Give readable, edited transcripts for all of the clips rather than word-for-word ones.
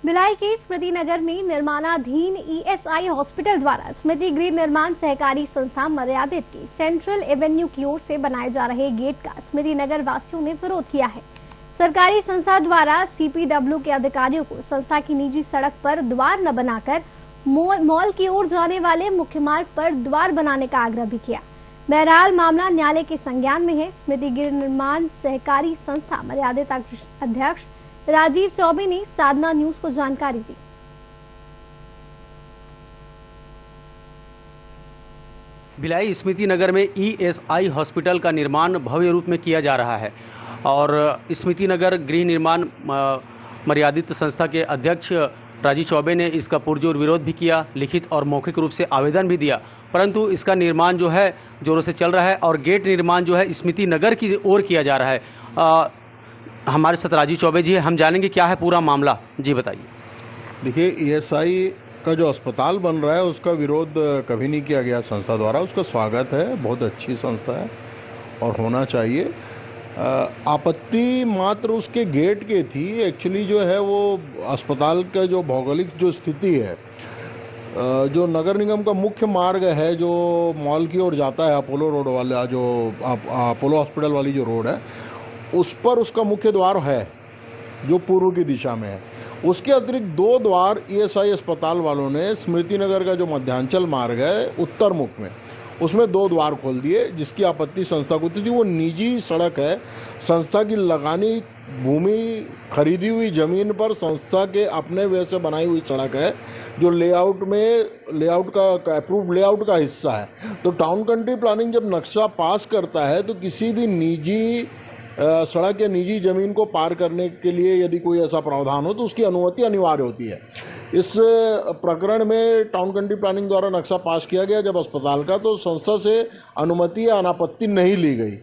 भिलाई के स्मृति नगर में निर्माणाधीन ईएसआई हॉस्पिटल द्वारा स्मृति गृह निर्माण सहकारी संस्था मर्यादित की सेंट्रल एवेन्यू की ओर से बनाए जा रहे गेट का स्मृति नगर वासियों ने विरोध किया है। सरकारी संस्था द्वारा सीपीडब्ल्यू के अधिकारियों को संस्था की निजी सड़क पर द्वार न बनाकर मॉल की ओर जाने वाले मुख्य मार्ग पर द्वार बनाने का आग्रह भी किया। बहरहाल मामला न्यायालय के संज्ञान में है। स्मृति गृह निर्माण सहकारी संस्था मर्यादित अध्यक्ष राजीव चौबे ने साधना न्यूज को जानकारी दी। भिलाई स्मृति नगर में ईएसआई हॉस्पिटल का निर्माण भव्य रूप में किया जा रहा है और स्मृति नगर गृह निर्माण मर्यादित संस्था के अध्यक्ष राजीव चौबे ने इसका पुरजोर विरोध भी किया, लिखित और मौखिक रूप से आवेदन भी दिया, परंतु इसका निर्माण जो है जोरों से चल रहा है और गेट निर्माण जो है स्मृति नगर की ओर किया जा रहा है। हमारे साथ राजीव चौबे जी है, हम जानेंगे क्या है पूरा मामला। जी बताइए। देखिए, ईएसआई का जो अस्पताल बन रहा है उसका विरोध कभी नहीं किया गया संस्था द्वारा। उसका स्वागत है, बहुत अच्छी संस्था है और होना चाहिए। आपत्ति मात्र उसके गेट के थी। एक्चुअली जो है वो अस्पताल का जो भौगोलिक जो स्थिति है, जो नगर निगम का मुख्य मार्ग है जो मॉल की ओर जाता है, अपोलो रोड वाला जो अपोलो हॉस्पिटल वाली जो रोड है, उस पर उसका मुख्य द्वार है जो पूर्व की दिशा में है। उसके अतिरिक्त दो द्वार ईएसआई अस्पताल वालों ने स्मृति नगर का जो मध्यांचल मार्ग है उत्तर मुख में, उसमें दो द्वार खोल दिए, जिसकी आपत्ति संस्था को थी। वो निजी सड़क है, संस्था की लगानी भूमि, खरीदी हुई ज़मीन पर संस्था के अपने व्यय से बनाई हुई सड़क है जो लेआउट का अप्रूव्ड लेआउट का हिस्सा है। तो टाउन कंट्री प्लानिंग जब नक्शा पास करता है तो किसी भी निजी सड़क या निजी ज़मीन को पार करने के लिए यदि कोई ऐसा प्रावधान हो तो उसकी अनुमति अनिवार्य होती है। इस प्रकरण में टाउन कंट्री प्लानिंग द्वारा नक्शा पास किया गया जब अस्पताल का, तो संस्था से अनुमति या अनापत्ति नहीं ली गई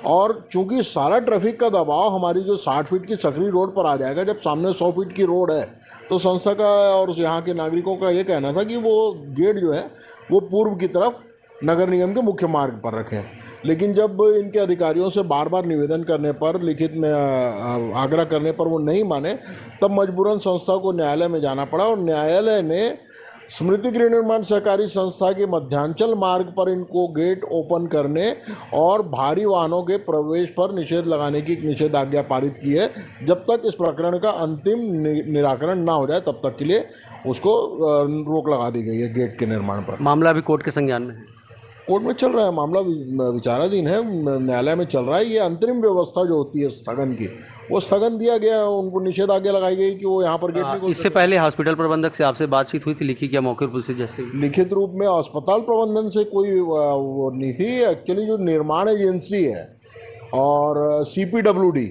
और चूंकि सारा ट्रैफिक का दबाव हमारी जो 60 फीट की सकरी रोड पर आ जाएगा, जब सामने 100 फीट की रोड है, तो संस्था का और यहाँ के नागरिकों का ये कहना था कि वो गेट जो है वो पूर्व की तरफ नगर निगम के मुख्य मार्ग पर रखें। लेकिन जब इनके अधिकारियों से बार बार निवेदन करने पर, लिखित में आग्रह करने पर वो नहीं माने, तब मजबूरन संस्था को न्यायालय में जाना पड़ा और न्यायालय ने स्मृति गृह निर्माण सहकारी संस्था के मध्यांचल मार्ग पर इनको गेट ओपन करने और भारी वाहनों के प्रवेश पर निषेध लगाने की निषेधाज्ञा पारित की है। जब तक इस प्रकरण का अंतिम निराकरण ना हो जाए तब तक के लिए उसको रोक लगा दी गई है गेट के निर्माण पर। मामला अभी कोर्ट के संज्ञान में है, कोर्ट में चल रहा है, मामला विचाराधीन है, न्यायालय में चल रहा है। ये अंतरिम व्यवस्था जो होती है स्थगन की, वो स्थगन दिया गया, उनको निषेधाज्ञा लगाई गई कि वो यहाँ पर गेट नहीं खोल। इससे पहले हॉस्पिटल प्रबंधक से आपसे बातचीत हुई थी, लिखित या मौखिक रूप से? जैसे लिखित रूप में अस्पताल प्रबंधन से कोई वो नहीं थी। एक्चुअली जो निर्माण एजेंसी है और सीपीडब्ल्यूडी,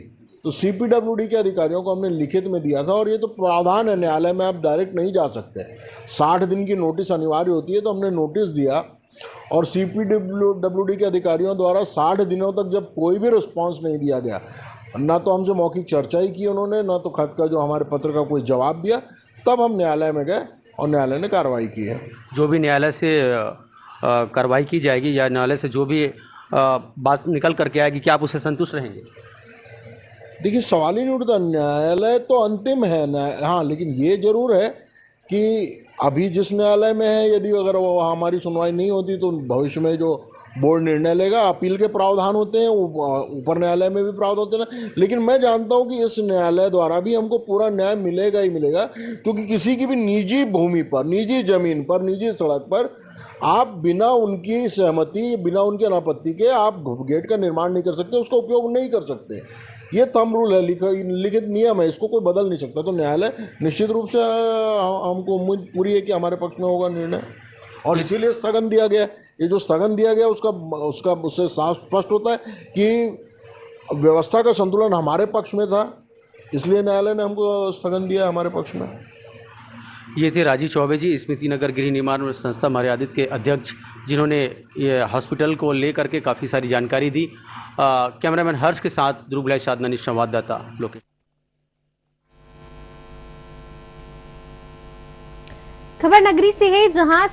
तो सीपीडब्ल्यूडी के अधिकारियों को हमने लिखित में दिया था और ये तो प्रावधान है, न्यायालय में आप डायरेक्ट नहीं जा सकते, 60 दिन की नोटिस अनिवार्य होती है। तो हमने नोटिस दिया और सीपीडब्ल्यूडी के अधिकारियों द्वारा 60 दिनों तक जब कोई भी रिस्पांस नहीं दिया गया, ना तो हमसे मौखिक चर्चा ही की उन्होंने, ना तो खत का जो हमारे पत्र का कोई जवाब दिया, तब हम न्यायालय में गए और न्यायालय ने कार्रवाई की है। जो भी न्यायालय से कार्रवाई की जाएगी या न्यायालय से जो भी बात निकल करके आएगी, क्या आप उससे संतुष्ट रहेंगे? देखिए, सवाल ही नहीं उठता, न्यायालय तो अंतिम है। हाँ, लेकिन ये जरूर है कि अभी जिस न्यायालय में है, यदि अगर वो हमारी सुनवाई नहीं होती तो भविष्य में जो बोर्ड निर्णय लेगा, अपील के प्रावधान होते हैं, ऊपर न्यायालय में भी प्रावधान होते हैं। लेकिन मैं जानता हूं कि इस न्यायालय द्वारा भी हमको पूरा न्याय मिलेगा ही मिलेगा, क्योंकि किसी की भी निजी भूमि पर, निजी जमीन पर, निजी सड़क पर आप बिना उनकी सहमति, बिना उनकी अनापत्ति के आप गेट का निर्माण नहीं कर सकते, उसका उपयोग नहीं कर सकते। ये थंब रूल है, लिखित नियम है, इसको कोई बदल नहीं सकता। तो न्यायालय निश्चित रूप से, हमको उम्मीद पूरी है कि हमारे पक्ष में होगा निर्णय, और इसीलिए स्थगन दिया गया। ये जो स्थगन दिया गया उससे साफ स्पष्ट होता है कि व्यवस्था का संतुलन हमारे पक्ष में था, इसलिए न्यायालय ने हमको स्थगन दिया हमारे पक्ष में। ये थे राजीव चौबे जी, स्मृति नगर गृह निर्माण संस्था मर्यादित के अध्यक्ष, जिन्होंने ये हॉस्पिटल को लेकर के काफ़ी सारी जानकारी दी। कैमरामैन हर्ष के साथ ध्रुव भिलाई, साधना न्यूज़ संवाददाता लोकेश। खबर नगरी से है, जहां